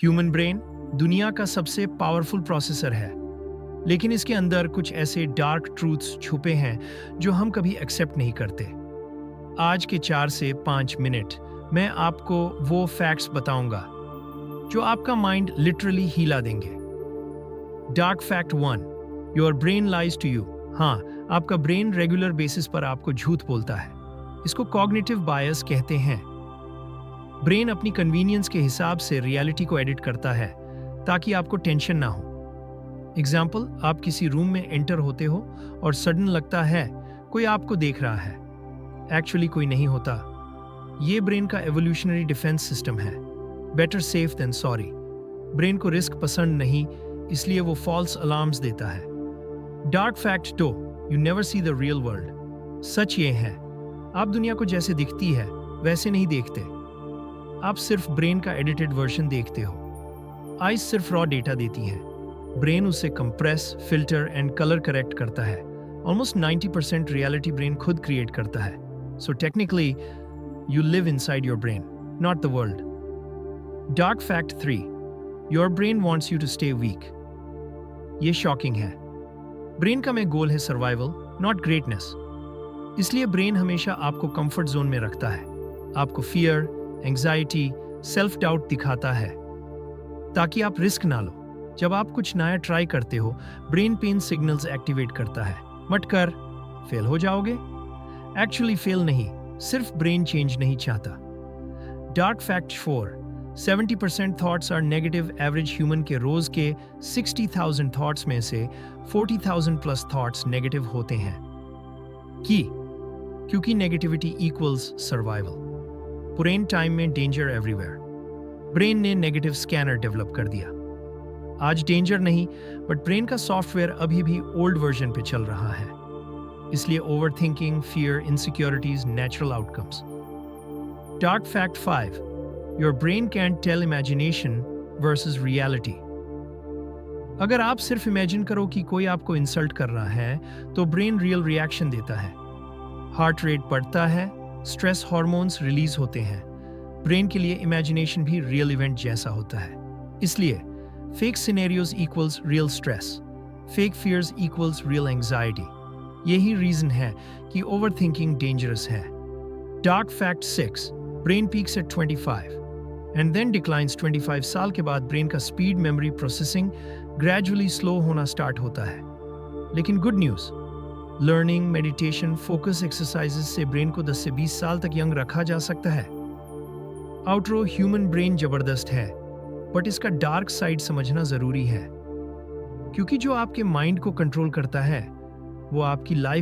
Human brain दुनिया का सबसे पावरफुल प्रोसेसर है, लेकिन इसके अंदर कुछ ऐसे डार्क ट्रूथ्स छुपे हैं जो हम कभी एक्सेप्ट नहीं करते। आज के 4 से 5 मिनट मैं आपको वो फैक्ट्स बताऊंगा जो आपका माइंड लिटरली हिला देंगे। Dark fact 1, your brain lies to you. हाँ, आपका ब्रेन रेगुलर बेसिस पर आपको झूठ बोलता है। इसको कॉग्निटिव बायस कहते हैं। ब्रेन अपनी कन्वीनियंस के हिसाब से रियलिटी को एडिट करता है ताकि आपको टेंशन ना हो। एग्जाम्पल, आप किसी रूम में एंटर होते हो और सडन लगता है कोई आपको देख रहा है। एक्चुअली कोई नहीं होता। ये ब्रेन का एवोल्यूशनरी डिफेंस सिस्टम है। Better safe than sorry. Brain को रिस्क पसंद नहीं, इसलिए वो फॉल्स अलार्म्स देता है। Dark fact 2, you never see the real world. सच ये है, आप दुनिया को जैसे दिखती है वैसे नहीं देखते। आप सिर्फ ब्रेन का एडिटेड वर्जन देखते हो। आईज सिर्फ रॉ डेटा देती हैं, ब्रेन उसे compress, filter and colour correct करता है। ऑलमोस्ट 90% रियलिटी ब्रेन खुद क्रिएट करता है। So technically you live inside your brain, not the world. Dark fact 3, your brain wants you to stay weak. ये shocking है। ब्रेन का में गोल है सर्वाइवल, नॉट ग्रेटनेस। इसलिए ब्रेन हमेशा आपको कंफर्ट जोन में रखता है। आपको फियर, एंग्जाइटी, सेल्फ डाउट दिखाता है ताकि आप रिस्क ना लो। जब आप कुछ नया ट्राई करते हो, ब्रेन पेन सिग्नल्स एक्टिवेट करता है। मत कर, फेल हो जाओगे। एक्चुअली फेल नहीं, सिर्फ ब्रेन चेंज नहीं चाहता। Dark fact 4, 70% thoughts are negative. Average human के रोज के 60,000 थॉट्स में से 40,000 प्लस थॉट्स नेगेटिव होते हैं। क्योंकि नेगेटिविटी इक्वल्स सर्वाइवल। पुराने टाइम में डेंजर एवरीवेयर, ब्रेन ने नेगेटिव स्कैनर डेवलप कर दिया। आज डेंजर नहीं, बट ब्रेन का सॉफ्टवेयर अभी भी ओल्ड वर्जन पे चल रहा है। इसलिए over thinking, fear, insecurities natural outcomes. Dark fact 5, your brain can tell imagination versus reality. अगर आप सिर्फ इमेजिन करो कि कोई आपको इंसल्ट कर रहा है, तो ब्रेन रियल रिएक्शन देता है। हार्ट रेट बढ़ता है, स्ट्रेस हार्मोन्स रिलीज होते हैं। ब्रेन के लिए इमेजिनेशन भी रियल इवेंट जैसा होता है। इसलिए fake scenarios equals real stress, fake fears equals real anxiety. यही रीजन है कि ओवरथिंकिंग डेंजरस है। Dark fact 6, brain peaks at 25 and then declines. 25 साल के बाद ब्रेन का speed, memory processing gradually slow होना स्टार्ट होता है। लेकिन good news, learning, meditation, focus exercises से ब्रेन को 10 से 20 साल तक यंग रखा जा सकता है। आउटरो, ह्यूमन ब्रेन जबरदस्त है, बट इसका डार्क साइड समझना जरूरी है। क्योंकि जो आपके माइंड को कंट्रोल करता है वो आपकी लाइफ